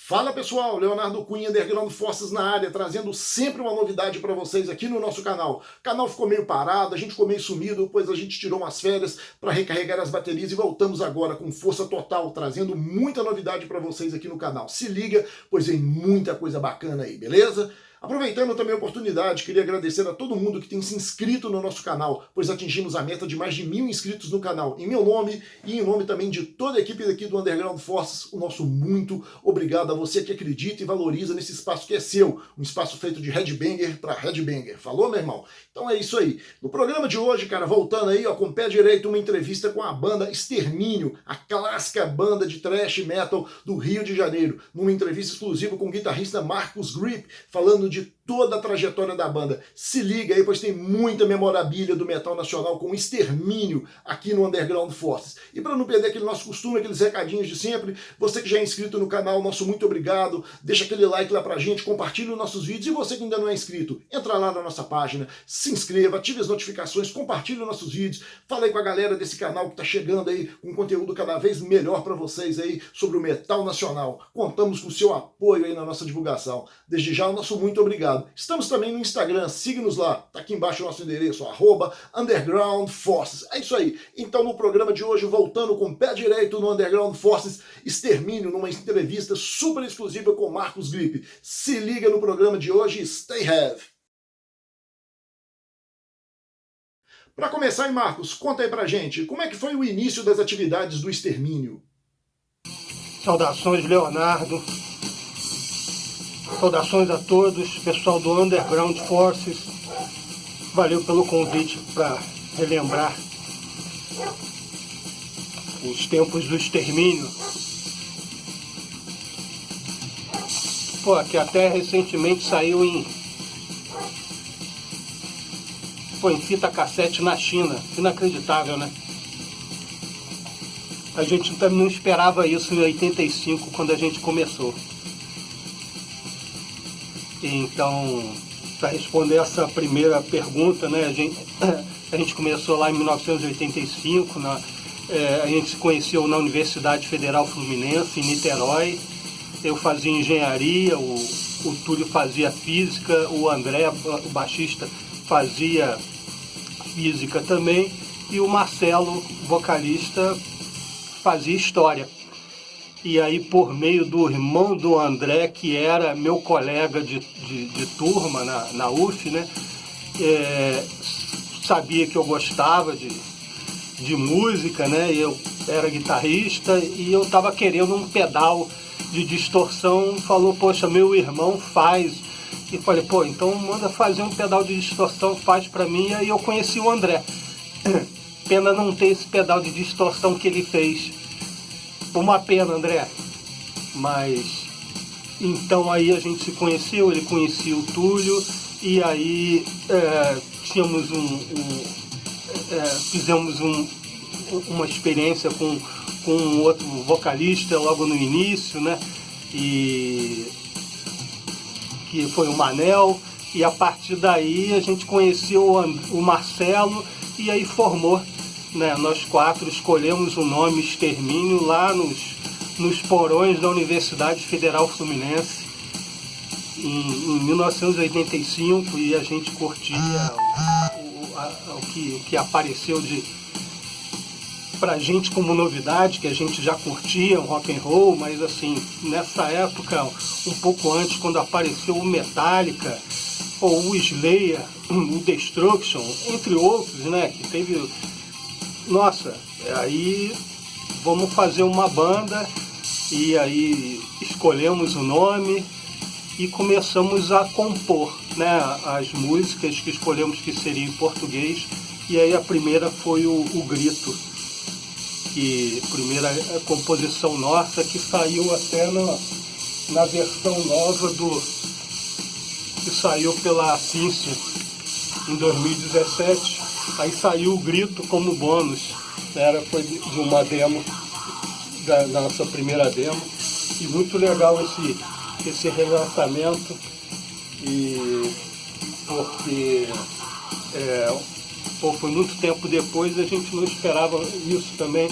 Fala pessoal, Leonardo Cunha, Underground Forces na área, trazendo sempre uma novidade para vocês aqui no nosso canal. O canal ficou meio parado, a gente ficou meio sumido, pois a gente tirou umas férias para recarregar as baterias e voltamos agora com força total, trazendo muita novidade para vocês aqui no canal. Se liga, pois vem muita coisa bacana aí, beleza? Aproveitando também a oportunidade, queria agradecer a todo mundo que tem se inscrito no nosso canal, pois atingimos a meta de mais de 1000 inscritos no canal. Em meu nome e em nome também de toda a equipe daqui do Underground Forces, o nosso muito obrigado a você que acredita e valoriza nesse espaço que é seu, um espaço feito de headbanger para headbanger. Falou, meu irmão? Então é isso aí. No programa de hoje, cara, voltando aí, ó, com o pé direito, uma entrevista com a banda Extermínio, a clássica banda de thrash metal do Rio de Janeiro, numa entrevista exclusiva com o guitarrista Marcus Grip, falando de toda a trajetória da banda. Se liga aí, pois tem muita memorabilia do metal nacional com Extermínio aqui no Underground Forces. E para não perder aquele nosso costume, aqueles recadinhos de sempre, você que já é inscrito no canal, nosso muito obrigado, deixa aquele like lá pra gente, compartilha os nossos vídeos, e você que ainda não é inscrito, entra lá na nossa página, se inscreva, ative as notificações, compartilhe os nossos vídeos, fala aí com a galera desse canal que tá chegando aí com conteúdo cada vez melhor para vocês aí sobre o metal nacional. Contamos com o seu apoio aí na nossa divulgação. Desde já, o nosso muito obrigado. Estamos também no Instagram, siga-nos lá, tá aqui embaixo o nosso endereço, @Underground Forces. É isso aí. Então no programa de hoje, voltando com o pé direito no Underground Forces, Extermínio, numa entrevista super exclusiva com Marcus Grip. Se liga no programa de hoje, stay heavy. Para começar, Marcos, conta aí pra gente, como é que foi o início das atividades do Extermínio? Saudações, Leonardo. Saudações a todos, pessoal do Underground Forces. Valeu pelo convite para relembrar os tempos do Extermínio. Pô, que até recentemente saiu em fita cassete na China. Inacreditável, né? A gente também não esperava isso em 85, quando a gente começou. Então, para responder essa primeira pergunta, né, a gente começou lá em 1985, a gente se conheceu na Universidade Federal Fluminense, em Niterói. Eu fazia engenharia, o Túlio fazia física, o André, o baixista, fazia física também, e o Marcelo, vocalista, fazia história. E aí, por meio do irmão do André, que era meu colega de turma na UF, né, sabia que eu gostava de música, né, eu era guitarrista e eu estava querendo um pedal de distorção. Falou, poxa, meu irmão faz. E falei, pô, então manda fazer um pedal de distorção, faz para mim. E aí eu conheci o André. Pena não ter esse pedal de distorção que ele fez. Uma pena, André. Mas então aí a gente se conheceu, ele conhecia o Túlio, e aí fizemos uma experiência com um outro vocalista logo no início, né? E que foi o Manel, e a partir daí a gente conheceu o Marcelo, e aí formou, né, nós quatro escolhemos o nome Extermínio lá nos porões da Universidade Federal Fluminense em 1985, e a gente curtia o que apareceu pra gente como novidade, que a gente já curtia o rock and roll, mas assim, nessa época, um pouco antes, quando apareceu o Metallica, ou o Slayer, o Destruction, entre outros, né, que teve... Nossa, aí vamos fazer uma banda, e aí escolhemos o nome e começamos a compor, né, as músicas que escolhemos que seriam em português, e aí a primeira foi o Grito, que primeira composição nossa, que saiu até na versão nova que saiu pela Cíncio em 2017. Aí saiu o Grito como bônus, né? Foi de uma demo, da nossa primeira demo, e muito legal esse relançamento, e porque foi muito tempo depois, a gente não esperava isso também,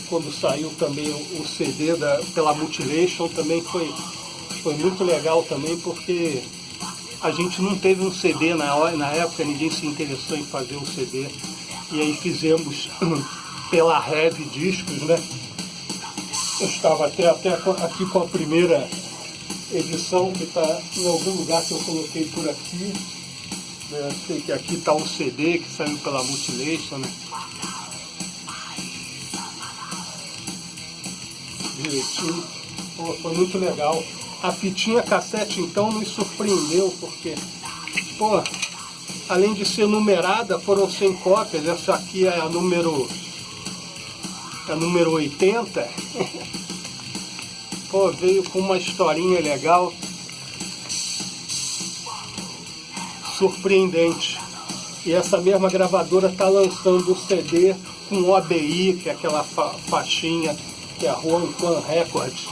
quando saiu também o CD pela Mutilation, também foi muito legal também, porque a gente não teve um CD na época, ninguém se interessou em fazer um CD, e aí fizemos pela Heavy Discos, né? Eu estava até aqui com a primeira edição, que está em algum lugar que eu coloquei por aqui. Sei que aqui está um CD que saiu pela Mutilation, né? Direitinho. Pô, foi muito legal. A fitinha cassete então nos surpreendeu, porque, pô, além de ser numerada, foram 100 cópias. Essa aqui é a número 80. Pô, veio com uma historinha legal, surpreendente. E essa mesma gravadora está lançando o CD com OBI, que é aquela faixinha que é a Juan Quan Records.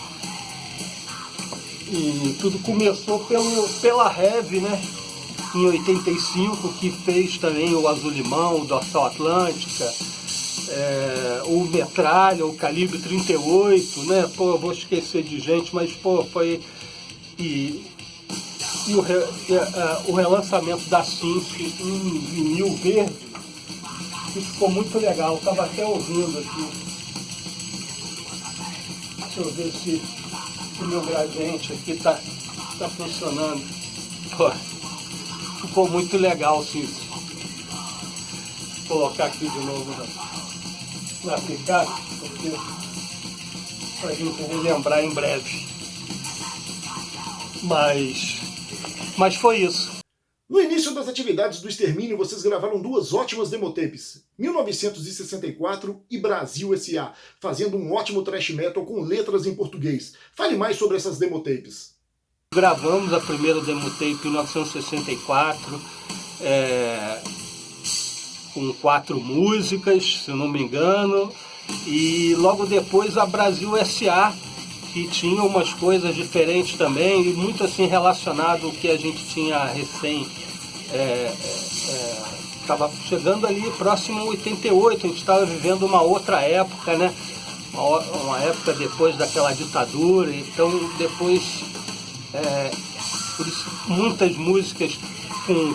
E tudo começou pela Heavy, né? Em 85, que fez também o Azul Limão, o Dorsal Atlântica, o Metralha, o Calibre 38, né? Pô, eu vou esquecer de gente, mas pô, foi... E o relançamento da Synth em vinil verde, que ficou muito legal. Eu estava até ouvindo aqui. Deixa eu ver se o meu gradiente aqui tá funcionando. Pô, ficou muito legal, sim. Vou colocar aqui de novo na picape, porque pra gente relembrar em breve. Mas foi isso. No início das atividades do Extermínio, vocês gravaram duas ótimas demotapes, 1964 e Brasil S.A., fazendo um ótimo thrash metal com letras em português. Fale mais sobre essas demotapes. Gravamos a primeira demotape em 1964, com 4 músicas, se não me engano, e logo depois a Brasil S.A., que tinha umas coisas diferentes também, e muito assim relacionado ao que a gente tinha recém, estava chegando ali próximo a 88, a gente estava vivendo uma outra época, né? Uma época depois daquela ditadura, então depois, por isso, muitas músicas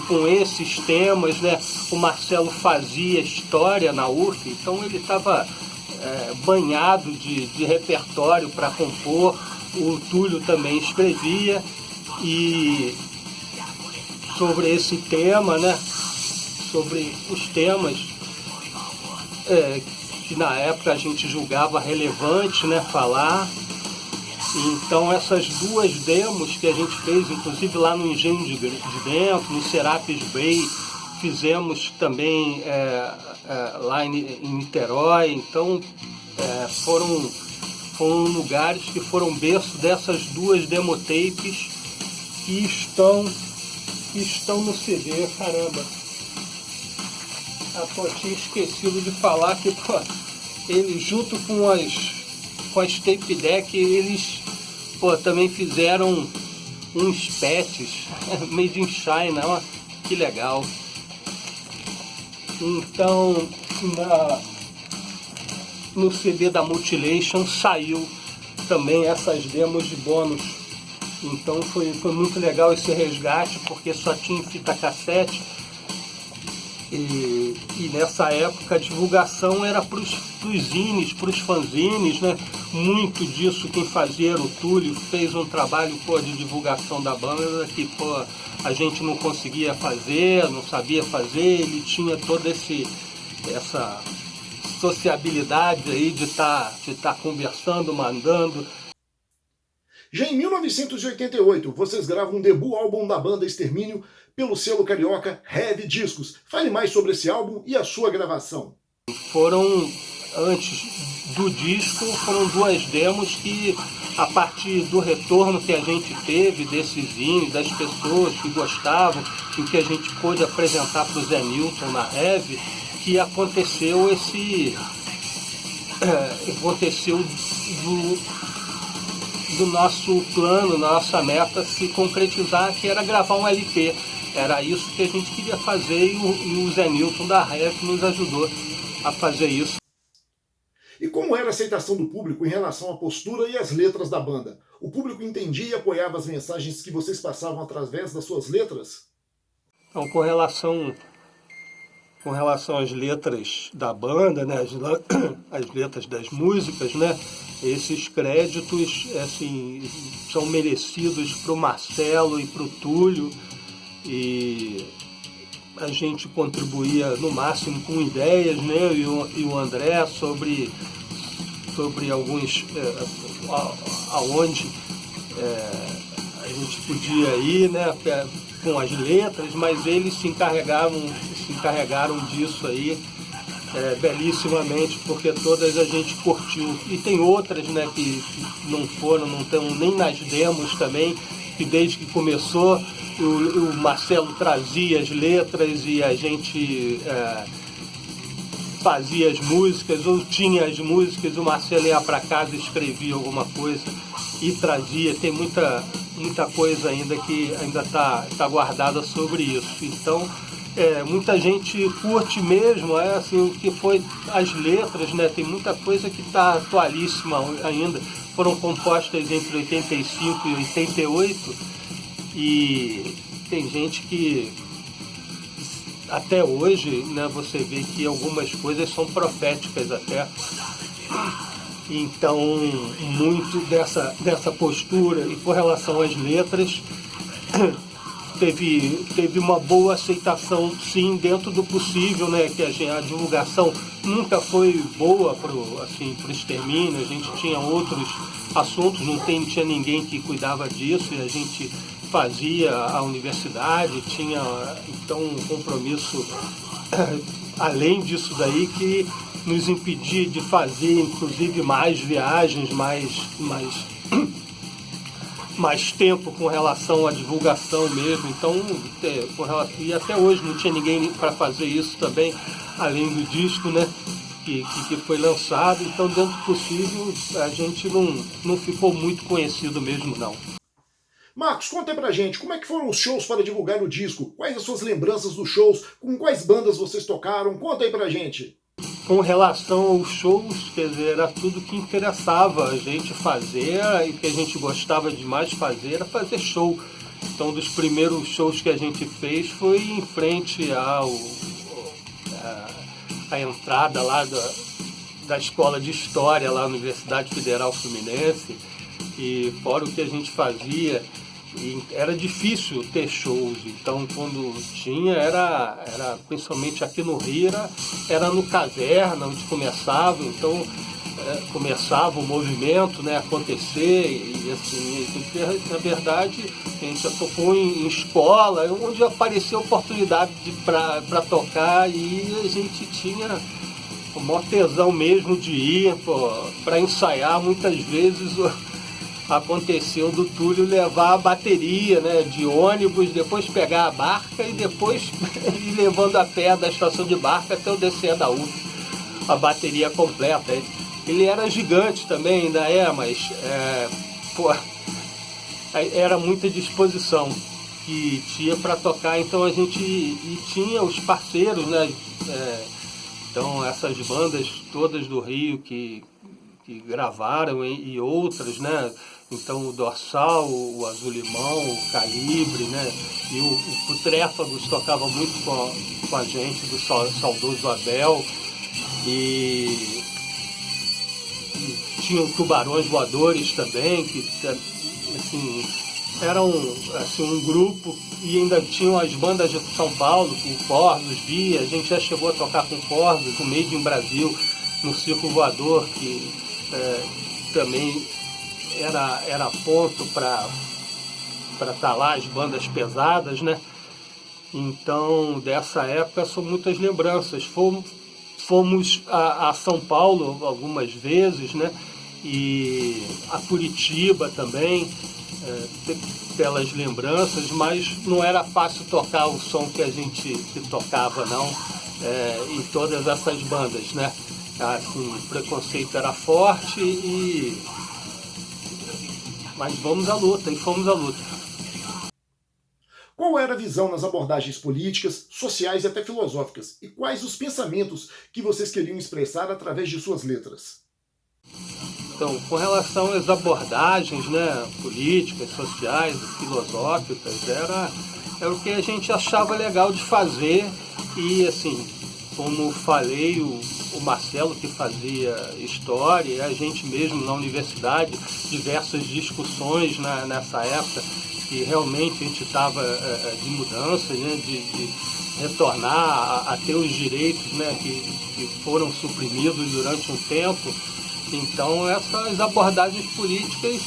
com esses temas, né? O Marcelo fazia história na UF, então ele estava banhado de repertório para compor. O Túlio também escrevia, e sobre esse tema, né, sobre os temas que na época a gente julgava relevante, né, falar. Então essas duas demos que a gente fez, inclusive lá no Engenho de Dentro, no Serapis Bay, fizemos também lá em Niterói. Então foram lugares que foram berço dessas duas demotapes que estão no CD. Caramba, eu tinha esquecido de falar que, pô, eles junto com as tape deck, eles, pô, também fizeram uns patches made in China. Ó, que legal. Então, no CD da Mutilation saiu também essas demos de bônus. Então foi muito legal esse resgate, porque só tinha fita cassete. E nessa época a divulgação era para os zines, para os fanzines, né? Muito disso quem fazia era o Túlio, fez um trabalho, pô, de divulgação da banda que, pô, a gente não conseguia fazer, não sabia fazer. Ele tinha toda essa sociabilidade aí de tá conversando, mandando. Já em 1988, vocês gravam um debut álbum da banda Extermínio pelo selo carioca Heavy Discos. Fale mais sobre esse álbum e a sua gravação. Antes do disco, foram duas demos que, a partir do retorno que a gente teve desses zines, das pessoas que gostavam, e que a gente pôde apresentar para o Zé Newton na Heavy, que aconteceu do nosso plano, nossa meta se concretizar, que era gravar um LP. Era isso que a gente queria fazer, e o Zé Newton da Heavy nos ajudou a fazer isso. E como era a aceitação do público em relação à postura e às letras da banda? O público entendia e apoiava as mensagens que vocês passavam através das suas letras? Então, com relação às letras da banda, né, as letras das músicas, né, esses créditos assim, são merecidos para o Marcelo e para o Túlio, e a gente contribuía no máximo com ideias, né, e o André sobre alguns aonde a gente podia ir, né, com as letras, mas eles se encarregaram disso aí belíssimamente, porque todas a gente curtiu. E tem outras, né, que não estão nem nas demos também, que desde que começou o Marcelo trazia as letras e a gente fazia as músicas, ou tinha as músicas, o Marcelo ia para casa e escrevia alguma coisa e trazia. Tem muita coisa ainda que ainda tá guardada sobre isso. Então, muita gente curte mesmo, assim, o que foi as letras, né? Tem muita coisa que está atualíssima ainda. Foram compostas entre 85 e 88 e tem gente que até hoje, né, você vê que algumas coisas são proféticas até. Então, muito dessa postura e com relação às letras, teve uma boa aceitação, sim, dentro do possível, né? Que a divulgação nunca foi boa pro extermínio, a gente tinha outros assuntos, não tinha ninguém que cuidava disso, e a gente fazia a universidade, tinha então um compromisso além disso daí que nos impedia de fazer, inclusive, mais viagens, mais tempo com relação à divulgação mesmo. Então, e até hoje não tinha ninguém para fazer isso também, além do disco, né, que foi lançado. Então, dentro do possível, a gente não ficou muito conhecido mesmo, não. Marcos, conta aí pra gente, como é que foram os shows para divulgar o disco? Quais as suas lembranças dos shows? Com quais bandas vocês tocaram? Conta aí pra gente. Com relação aos shows, quer dizer, era tudo que interessava a gente fazer e que a gente gostava demais de fazer, era fazer show. Então, dos primeiros shows que a gente fez foi em frente à entrada lá da Escola de História, lá na Universidade Federal Fluminense, e fora o que a gente fazia. E era difícil ter shows, então quando tinha, era principalmente aqui no Rio, era no Caverna, onde começava, então começava o movimento, né, acontecer, e assim, na verdade a gente já tocou em escola, onde apareceu oportunidade para tocar, e a gente tinha o maior tesão mesmo de ir para ensaiar. Muitas vezes aconteceu do Túlio levar a bateria, né, de ônibus, depois pegar a barca e depois ir levando a pé da estação de barca até o descer da UF, a bateria completa. Ele era gigante também, ainda mas era muita disposição que tinha para tocar. Então a gente tinha os parceiros, né, então essas bandas todas do Rio que gravaram e outras, né? Então o Dorsal, o Azul Limão, o Calibre, né? E o Tréfagos tocava muito com a gente, do saudoso Abel. E tinham Tubarões Voadores também, que assim, eram assim, um grupo, e ainda tinham as bandas de São Paulo, com Corsos, Via. A gente já chegou a tocar com Corsos, no Made in Brasil, no Circo Voador, que também era ponto para estar lá, as bandas pesadas, né? Então, dessa época são muitas lembranças. Fomos a São Paulo algumas vezes, né? E a Curitiba também, pelas lembranças, mas não era fácil tocar o som que a gente tocava, não, em todas essas bandas, né? Assim, o preconceito era forte, mas vamos à luta, e fomos à luta. Qual era a visão nas abordagens políticas, sociais e até filosóficas? E quais os pensamentos que vocês queriam expressar através de suas letras? Então, com relação às abordagens, né, políticas, sociais, filosóficas, era o que a gente achava legal de fazer. E, assim, como falei, o Marcelo que fazia história, e a gente mesmo na universidade, diversas discussões nessa época, que realmente a gente estava de mudança, né, de retornar a ter os direitos, né, que foram suprimidos durante um tempo. Então essas abordagens políticas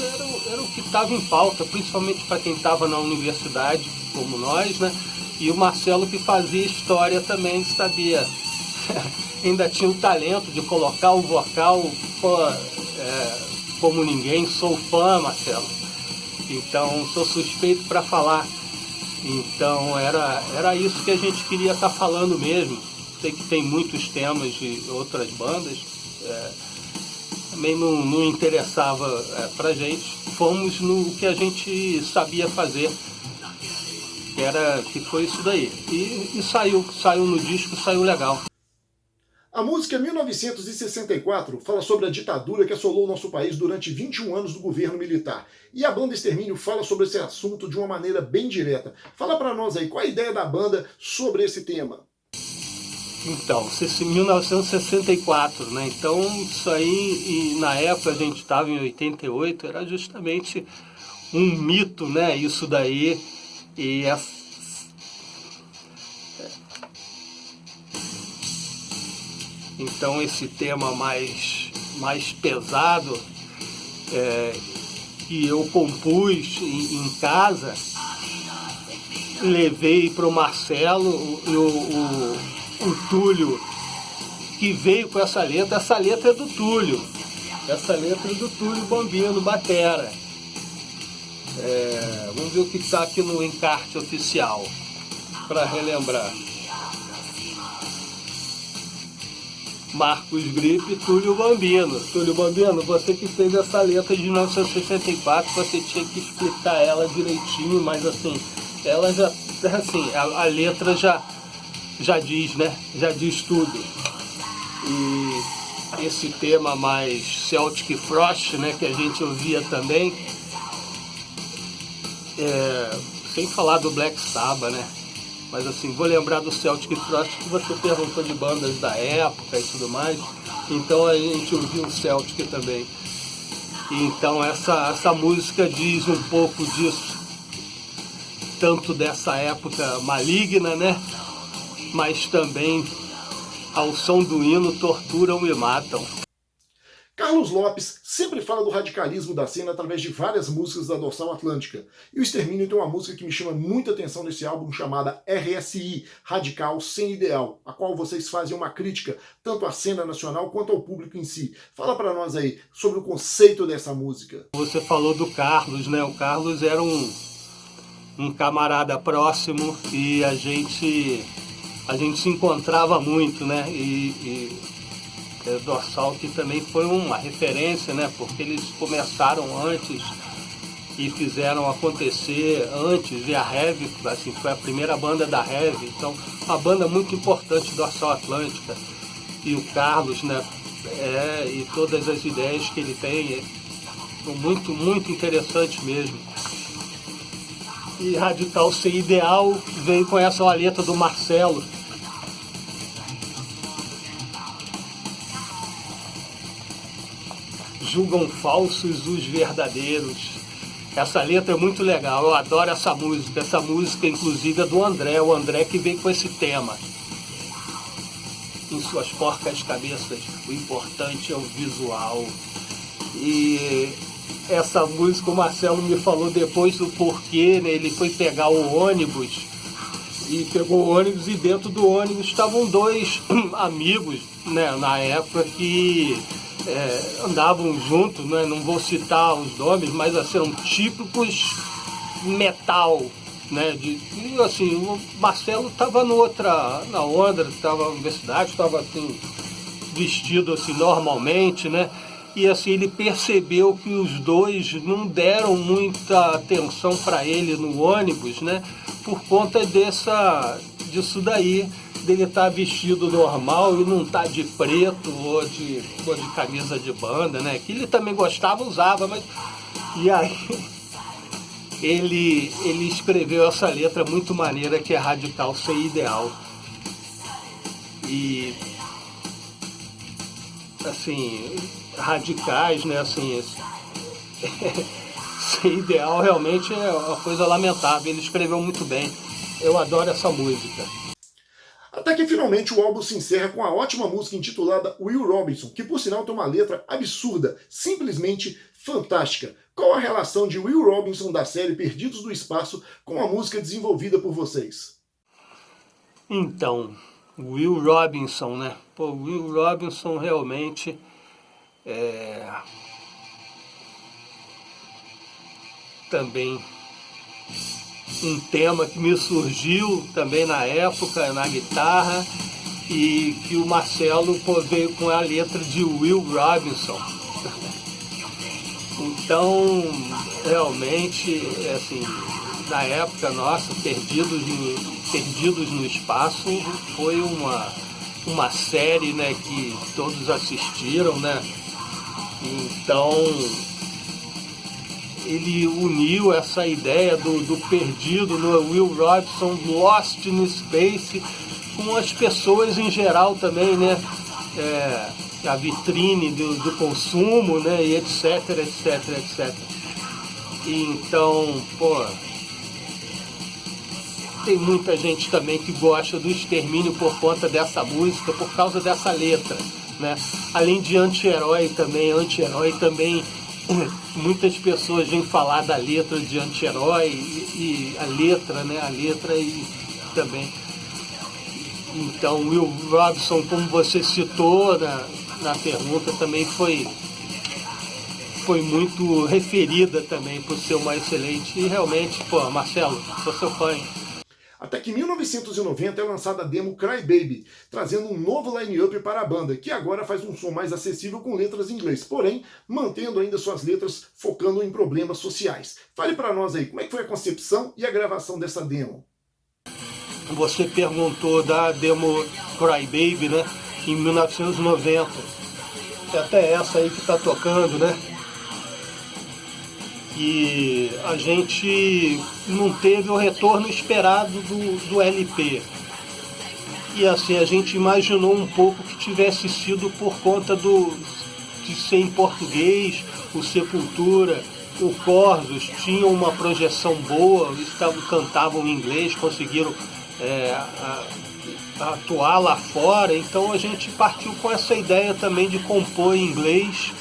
eram o que estava em pauta, principalmente para quem estava na universidade, como nós, né? E o Marcelo que fazia história também sabia, ainda tinha o talento de colocar o vocal como ninguém. Sou fã, Marcelo, então sou suspeito para falar. Então era isso que a gente queria estar falando mesmo. Sei que tem muitos temas de outras bandas, também não interessava pra gente. Fomos no que a gente sabia fazer, que foi isso daí. E saiu no disco, saiu legal. A música 1964 fala sobre a ditadura que assolou o nosso país durante 21 anos do governo militar. E a banda Extermínio fala sobre esse assunto de uma maneira bem direta. Fala pra nós aí, qual a ideia da banda sobre esse tema? Então, 1964, né? Então, isso aí, e na época a gente estava em 88, era justamente um mito, né? Isso daí. E então, esse tema mais pesado, que eu compus em casa, levei para o Marcelo, o Túlio, que veio com essa letra é do Túlio. Essa letra é do Túlio Bombino, batera. Vamos ver o que está aqui no encarte oficial, para relembrar. Marcos Gripe, Túlio Bombino. Túlio Bombino, você que fez essa letra de 1964, você tinha que explicar ela direitinho, mas assim, ela já, assim, a letra já diz, né? Já diz tudo. E esse tema mais Celtic Frost, né, que a gente ouvia também, sem falar do Black Sabbath, né? Mas assim, vou lembrar do Celtic Frost, que você perguntou de bandas da época e tudo mais. Então a gente ouviu o Celtic também. Então essa música diz um pouco disso, tanto dessa época maligna, né? Mas também ao som do hino Torturam e Matam. Carlos Lopes sempre fala do radicalismo da cena através de várias músicas da Dorsal Atlântica. E o Extermínio tem uma música que me chama muita atenção nesse álbum chamada RSI, Radical Sem Ideal, a qual vocês fazem uma crítica tanto à cena nacional quanto ao público em si. Fala pra nós aí sobre o conceito dessa música. Você falou do Carlos, né? O Carlos era um camarada próximo e a gente se encontrava muito, né? E Dorsal que também foi uma referência, né? Porque eles começaram antes e fizeram acontecer antes, e a Heavy, assim, foi a primeira banda da Heavy, então uma banda muito importante do Dorsal Atlântica. E o Carlos, né? E todas as ideias que ele tem são muito, muito interessantes mesmo. E Radical Sem Ideal veio com essa letra do Marcelo. Julgam falsos os verdadeiros. Essa letra é muito legal, eu adoro essa música. Essa música, inclusive, é do André, o André que veio com esse tema. Em suas porcas cabeças, o importante é o visual. E essa música o Marcelo me falou depois do porquê, né? Ele foi pegar o ônibus, e pegou o ônibus, e dentro do ônibus estavam dois amigos, né, na época, que andavam juntos, né? Não vou citar os nomes, mas assim, eram típicos metal, né? E assim, o Marcelo estava na onda, estava na universidade, estava assim, vestido assim normalmente, né? E assim, ele percebeu que os dois não deram muita atenção para ele no ônibus, né? Por conta disso daí, dele estar vestido normal e não estar de preto ou de camisa de banda, né? Que ele também gostava, usava, mas... E aí ele escreveu essa letra muito maneira, que é Radical Ser Ideal. E assim, radicais, né? Assim, ser ideal realmente é uma coisa lamentável. Ele escreveu muito bem. Eu adoro essa música. Até que finalmente o álbum se encerra com a ótima música intitulada Will Robinson, que por sinal tem uma letra absurda, simplesmente fantástica. Qual a relação de Will Robinson da série Perdidos no Espaço com a música desenvolvida por vocês? Então, Will Robinson, né? Pô, Will Robinson realmente também um tema que me surgiu também na época, na guitarra, e que o Marcelo veio com a letra de Will Robinson. Então, realmente, assim, na época nossa, Perdidos no Espaço foi uma série, né, que todos assistiram, né? Então, ele uniu essa ideia do perdido no Will Robinson, Lost in Space, com as pessoas em geral também, né? A vitrine do consumo, né? E etc, etc, etc. E então, pô, tem muita gente também que gosta do Extermínio por conta dessa música, por causa dessa letra, né? Além de anti-herói também, muitas pessoas vêm falar da letra de anti-herói e a letra, né? A letra e também. Então, Will Robinson, como você citou na pergunta, também foi muito referida também por ser uma excelente. E realmente, pô, Marcelo, sou seu fã, hein? Até que em 1990 é lançada a demo Cry Baby, trazendo um novo line-up para a banda, que agora faz um som mais acessível com letras em inglês, porém mantendo ainda suas letras focando em problemas sociais. Fale para nós aí, como é que foi a concepção e a gravação dessa demo? Você perguntou da demo Cry Baby, né, em 1990. É até essa aí que está tocando, né? E a gente não teve o retorno esperado do LP. E assim, a gente imaginou um pouco que tivesse sido por conta de ser em português, o Sepultura, o Corsos tinham uma projeção boa, cantavam em inglês, conseguiram atuar lá fora, então a gente partiu com essa ideia também de compor em inglês.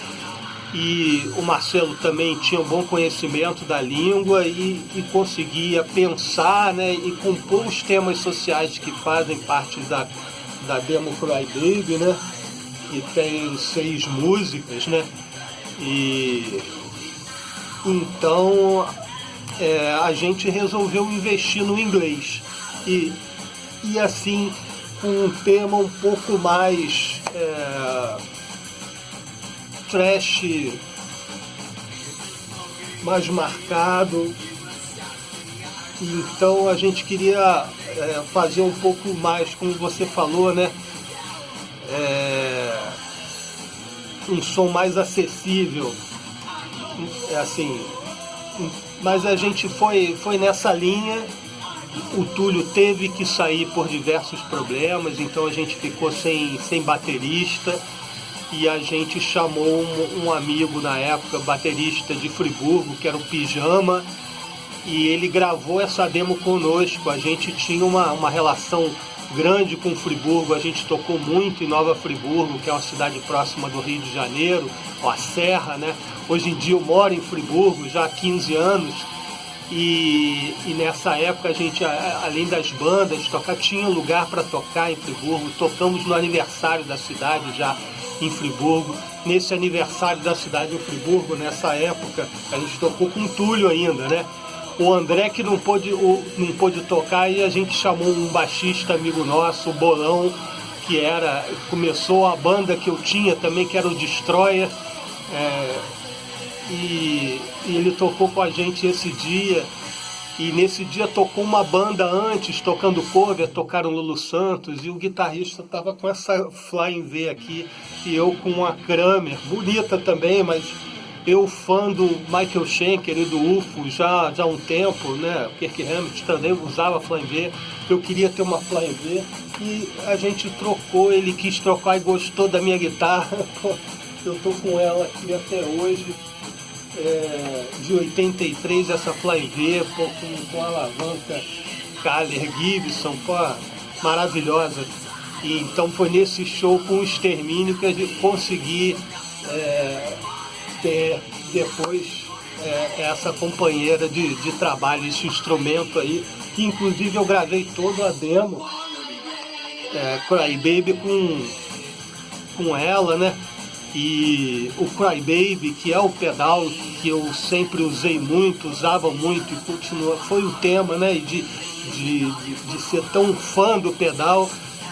E o Marcelo também tinha um bom conhecimento da língua e conseguia pensar, né, e compor os temas sociais que fazem parte da demo Cry Baby, né, que tem 6 músicas, né, e então a gente resolveu investir no inglês e assim, com um tema um pouco mais trash, mais marcado. Então a gente queria fazer um pouco mais, como você falou, né? Um som mais acessível, assim. Mas a gente foi nessa linha. O Túlio teve que sair por diversos problemas, então a gente ficou sem baterista. E a gente chamou um amigo na época, baterista de Friburgo, que era o Pijama, e ele gravou essa demo conosco. A gente tinha uma relação grande com Friburgo, a gente tocou muito em Nova Friburgo, que é uma cidade próxima do Rio de Janeiro, a Serra, né? Hoje em dia eu moro em Friburgo já há 15 anos, e nessa época a gente, além das bandas, tinha lugar para tocar em Friburgo. Tocamos no aniversário da cidade já em Friburgo. Nesse aniversário da cidade em Friburgo, nessa época, a gente tocou com o Túlio ainda, né? O André que não pôde tocar, e a gente chamou um baixista amigo nosso, o Bolão, que começou a banda que eu tinha também, que era o Destroyer, e ele tocou com a gente esse dia. E nesse dia tocou uma banda antes, tocando cover, tocaram Lulu Santos, e o guitarrista estava com essa Flying V aqui, e eu com uma Kramer, bonita também, mas eu fã do Michael Schenker e do UFO já há um tempo, né? O Kirk Hammett também usava Flying V, eu queria ter uma Flying V, e a gente trocou, ele quis trocar e gostou da minha guitarra, eu tô com ela aqui até hoje. De 83, essa Flying V, com a alavanca Kahler Gibson, pô, maravilhosa. E então foi nesse show com o Extermínio que a gente consegui ter depois essa companheira de trabalho, esse instrumento aí, que inclusive eu gravei todo a demo, Cry Baby com ela, né? E o Cry Baby, que é o pedal que eu sempre usei muito, usava muito e continua, foi o tema, né? De ser tão fã do pedal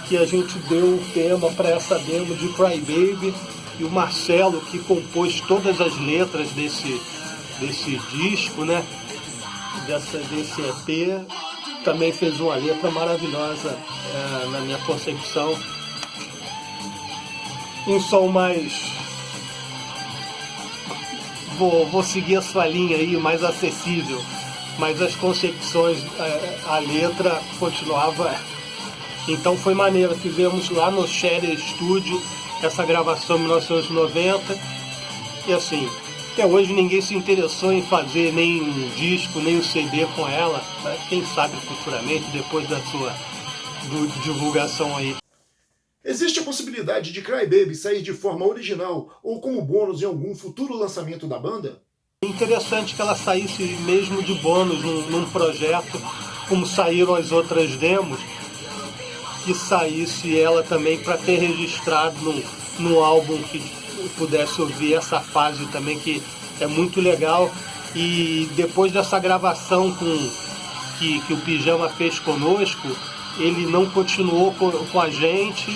que a gente deu o tema para essa demo de Cry Baby. E o Marcelo, que compôs todas as letras desse disco, né? Desse EP, também fez uma letra maravilhosa na minha concepção. Um som mais... Vou seguir a sua linha aí, mais acessível, mas as concepções, a letra continuava. Então foi maneiro, fizemos lá no Share Studio essa gravação em 1990, e assim, até hoje ninguém se interessou em fazer nem um disco, nem um CD com ela, né? Quem sabe futuramente, depois da sua divulgação aí. Existe a possibilidade de Cry Baby sair de forma original ou como bônus em algum futuro lançamento da banda? Interessante que ela saísse mesmo de bônus num projeto, como saíram as outras demos, que saísse ela também para ter registrado num álbum que pudesse ouvir essa fase também, que é muito legal. E depois dessa gravação que o Pijama fez conosco, ele não continuou com a gente,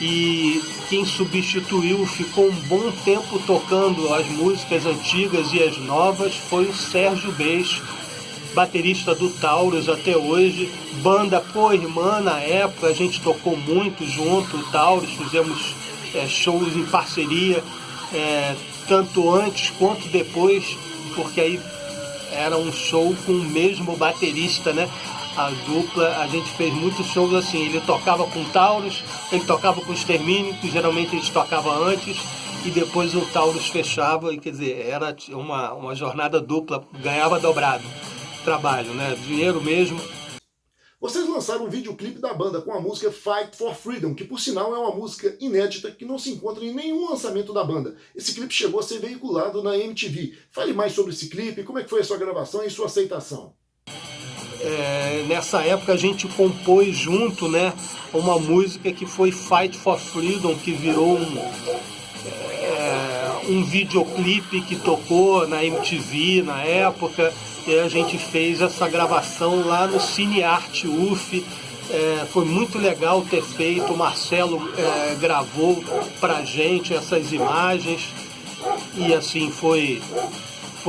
e quem substituiu ficou um bom tempo tocando as músicas antigas e as novas foi o Sérgio Beix, baterista do Taurus até hoje, banda co-irmã na época, a gente tocou muito junto, o Taurus, fizemos shows em parceria, tanto antes quanto depois, porque aí era um show com o mesmo baterista, né? A dupla, a gente fez muitos shows assim, ele tocava com o Taurus, ele tocava com o Extermínio, que geralmente eles tocavam antes, e depois o Taurus fechava, e quer dizer, era uma jornada dupla, ganhava dobrado trabalho, né? Dinheiro mesmo. Vocês lançaram um videoclipe da banda com a música Fight for Freedom, que por sinal é uma música inédita que não se encontra em nenhum lançamento da banda. Esse clipe chegou a ser veiculado na MTV. Fale mais sobre esse clipe, como é que foi a sua gravação e sua aceitação? Nessa época a gente compôs junto, né, uma música que foi Fight for Freedom, que virou um videoclipe que tocou na MTV na época, e a gente fez essa gravação lá no Cine Arte UF. Foi muito legal ter feito, o Marcelo gravou pra gente essas imagens, e assim foi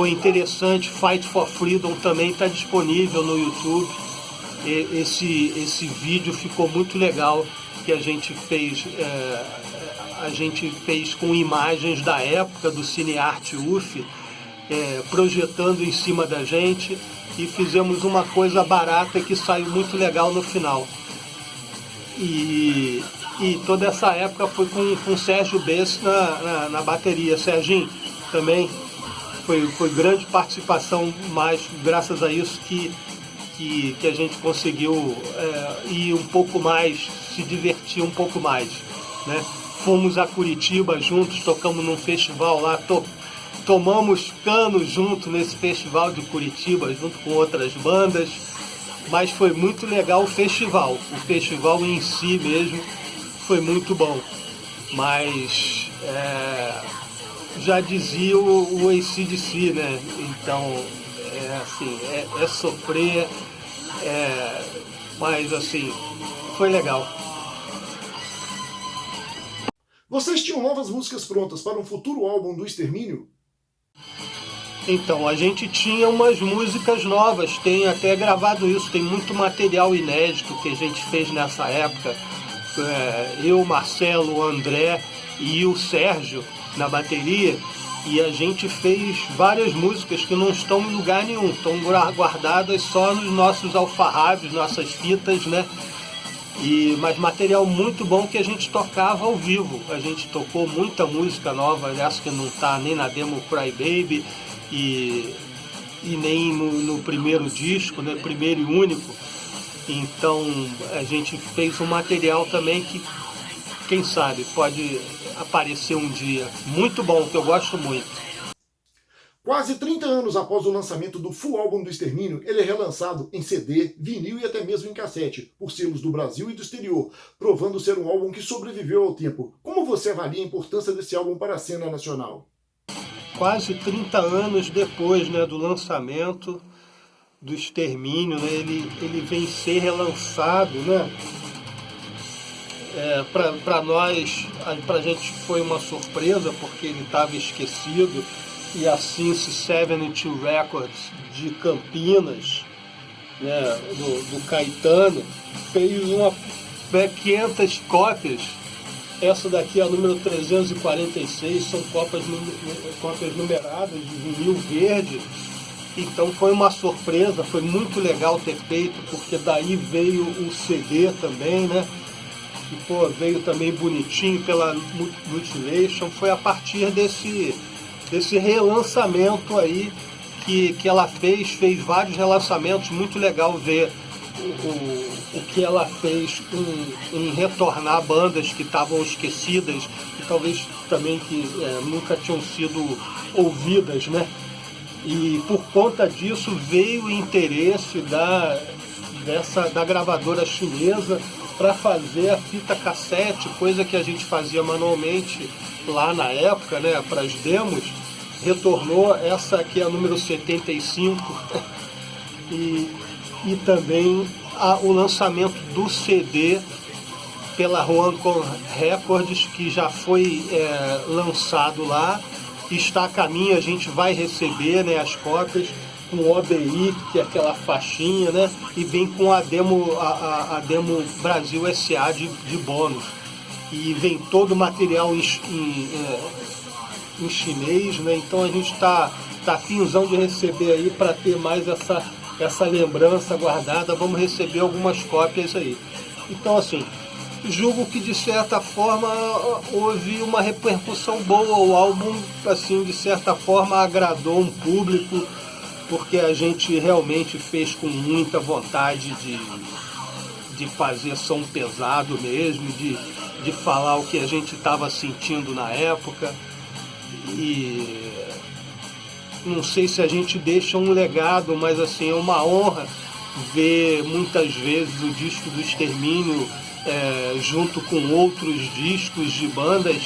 interessante. Fight for Freedom também está disponível no YouTube. Esse vídeo ficou muito legal, que a gente fez com imagens da época do Cine Arte UF, projetando em cima da gente, e fizemos uma coisa barata que saiu muito legal no final. E toda essa época foi com o Sérgio Bess na bateria. Serginho também foi grande participação, mas graças a isso que a gente conseguiu ir um pouco mais, se divertir um pouco mais, né? Fomos a Curitiba juntos, tocamos num festival lá, tomamos cano junto nesse festival de Curitiba, junto com outras bandas, mas foi muito legal o festival em si mesmo foi muito bom, mas já dizia o AC/DC, né? Então é sofrer, mas assim, foi legal. Vocês tinham novas músicas prontas para um futuro álbum do Extermínio? Então, a gente tinha umas músicas novas, tem até gravado isso, tem muito material inédito que a gente fez nessa época. Eu, Marcelo, o André e o Sérgio na bateria, e a gente fez várias músicas que não estão em lugar nenhum, estão guardadas só nos nossos alfarrábios, nossas fitas, né? Mas material muito bom que a gente tocava ao vivo. A gente tocou muita música nova, essa que não está nem na demo Cry Baby e nem no primeiro disco, né? Primeiro e único. Então a gente fez um material também que, quem sabe, pode aparecer um dia. Muito bom, que eu gosto muito. Quase 30 anos após o lançamento do full álbum do Extermínio, ele é relançado em CD, vinil e até mesmo em cassete, por selos do Brasil e do exterior, provando ser um álbum que sobreviveu ao tempo. Como você avalia a importância desse álbum para a cena nacional? Quase 30 anos depois, né, do lançamento do Extermínio, né, ele vem ser relançado, né? Para nós, para a gente foi uma surpresa, porque ele estava esquecido, e a Cincy 72 Records de Campinas, né, do Caetano, fez 500 cópias. Essa daqui é a número 346, são cópias numeradas de vinil verde. Então foi uma surpresa, foi muito legal ter feito, porque daí veio o CD também, né? E veio também bonitinho pela Mutilation. Foi a partir desse relançamento aí que ela fez vários relançamentos. Muito legal ver o que ela fez em retornar bandas que estavam esquecidas e talvez também que nunca tinham sido ouvidas, né? E por conta disso veio o interesse da gravadora chinesa para fazer a fita cassete, coisa que a gente fazia manualmente lá na época, né, para as demos. Retornou, essa aqui é a número 75, e também o lançamento do CD pela Ruancon Records, que já foi lançado lá, está a caminho, a gente vai receber, né, as cópias com o OBI, que é aquela faixinha, né, e vem com a demo Brasil SA de bônus, e vem todo o material em chinês, né? Então a gente tá finzão de receber aí, para ter mais essa lembrança guardada. Vamos receber algumas cópias aí. Então, assim, julgo que de certa forma houve uma repercussão boa. O álbum, assim, de certa forma agradou um público, porque a gente realmente fez com muita vontade de fazer som pesado mesmo, de falar o que a gente estava sentindo na época. E não sei se a gente deixa um legado, mas assim, é uma honra ver muitas vezes o disco do Extermínio junto com outros discos de bandas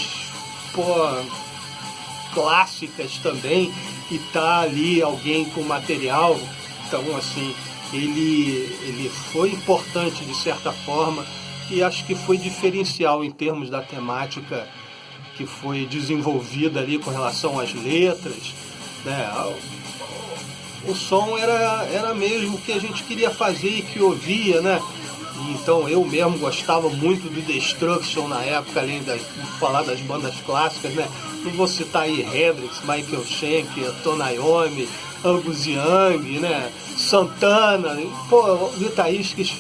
clássicas também, e tá ali alguém com material. Então, assim, ele foi importante de certa forma, e acho que foi diferencial em termos da temática que foi desenvolvida ali com relação às letras, né? O som era mesmo o que a gente queria fazer e que ouvia, né? Então eu mesmo gostava muito do Destruction na época, além de falar das bandas clássicas, né? Não vou citar aí Hendrix, Michael Schenker, Tony Iommi, Angus Young, né? Santana, guitarristas,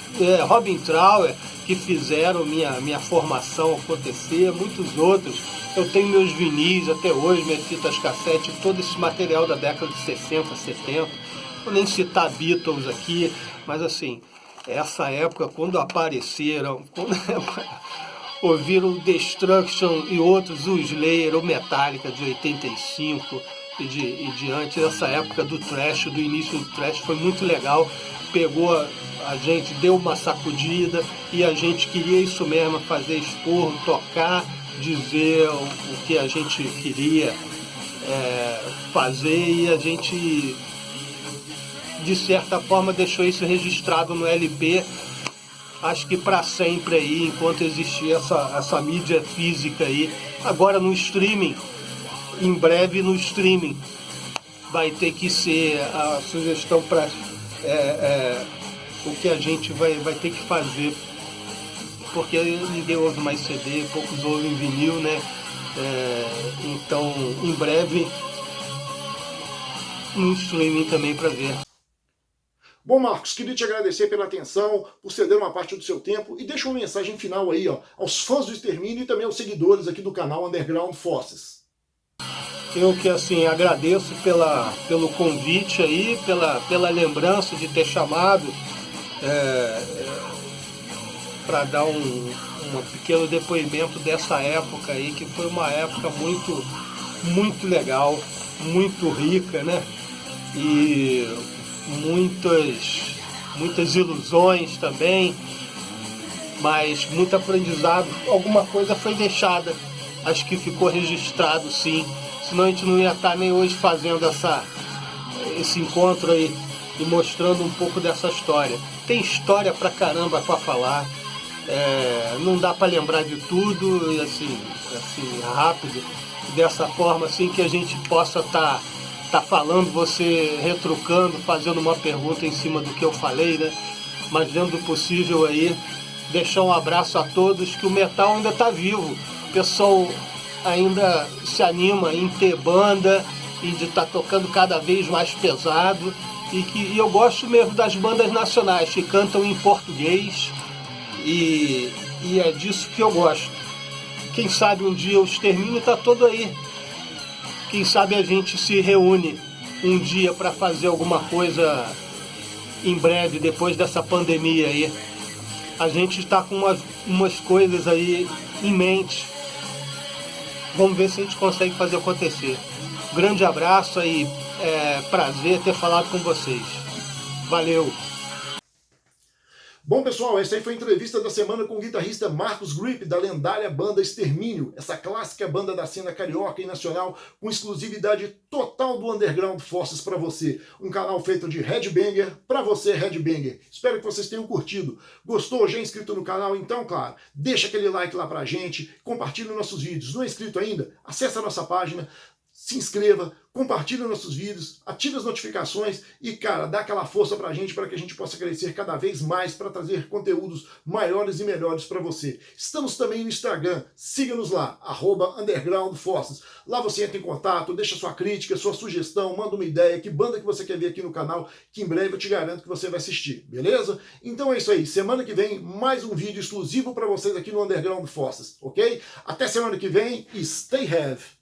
Robin Trower, que fizeram minha formação acontecer, muitos outros. Eu tenho meus vinis até hoje, minhas fitas cassete, todo esse material da década de 60, 70. Vou nem citar Beatles aqui, mas assim, essa época, quando apareceram, ouviram o Destruction e outros, o Slayer, o Metallica de 85 e diante, essa época do thrash, do início do thrash, foi muito legal. Pegou a gente, deu uma sacudida, e a gente queria isso mesmo, fazer esporro, tocar, dizer o que a gente queria fazer, e a gente de certa forma deixou isso registrado no LP, acho que para sempre aí, enquanto existir essa mídia física aí. Agora no streaming, em breve no streaming, vai ter que ser a sugestão para o que a gente vai ter que fazer, porque ninguém ouve mais CD, poucos ouvem vinil, né? Então, em breve, no streaming também para ver. Bom, Marcos, queria te agradecer pela atenção, por ceder uma parte do seu tempo e deixa uma mensagem final aí, ó, aos fãs do Extermínio e também aos seguidores aqui do canal Underground Forces. Eu que assim agradeço pelo convite aí, pela lembrança de ter chamado para dar um pequeno depoimento dessa época aí, que foi uma época muito, muito legal, muito rica, né? E muitas ilusões também, mas muito aprendizado. Alguma coisa foi deixada, acho que ficou registrado sim, senão a gente não ia estar nem hoje fazendo esse encontro aí e mostrando um pouco dessa história. Tem história pra caramba pra falar, não dá pra lembrar de tudo e assim rápido, dessa forma assim que a gente possa tá falando, você retrucando, fazendo uma pergunta em cima do que eu falei, né? Mas dentro do possível aí, deixar um abraço a todos, que o metal ainda tá vivo. O pessoal ainda se anima em ter banda e de estar tocando cada vez mais pesado. E eu gosto mesmo das bandas nacionais que cantam em português e é disso que eu gosto. Quem sabe um dia o Extermínio tá todo aí. Quem sabe a gente se reúne um dia para fazer alguma coisa em breve, depois dessa pandemia aí. A gente está com umas coisas aí em mente. Vamos ver se a gente consegue fazer acontecer. Grande abraço aí, prazer ter falado com vocês. Valeu! Bom, pessoal, essa aí foi a entrevista da semana com o guitarrista Marcos Grip, da lendária banda Extermínio, essa clássica banda da cena carioca e nacional, com exclusividade total do Underground Forces para você. Um canal feito de headbanger para você, headbanger. Espero que vocês tenham curtido. Gostou? Já é inscrito no canal? Então, claro, deixa aquele like lá pra gente, compartilha nossos vídeos. Não é inscrito ainda? Acesse a nossa página, se inscreva, compartilhe nossos vídeos, ative as notificações e, cara, dá aquela força pra gente para que a gente possa crescer cada vez mais para trazer conteúdos maiores e melhores para você. Estamos também no Instagram, siga-nos lá, @undergroundforces. Lá você entra em contato, deixa sua crítica, sua sugestão, manda uma ideia, que banda que você quer ver aqui no canal, que em breve eu te garanto que você vai assistir, beleza? Então é isso aí, semana que vem mais um vídeo exclusivo para vocês aqui no Underground Forces, ok? Até semana que vem e stay heavy!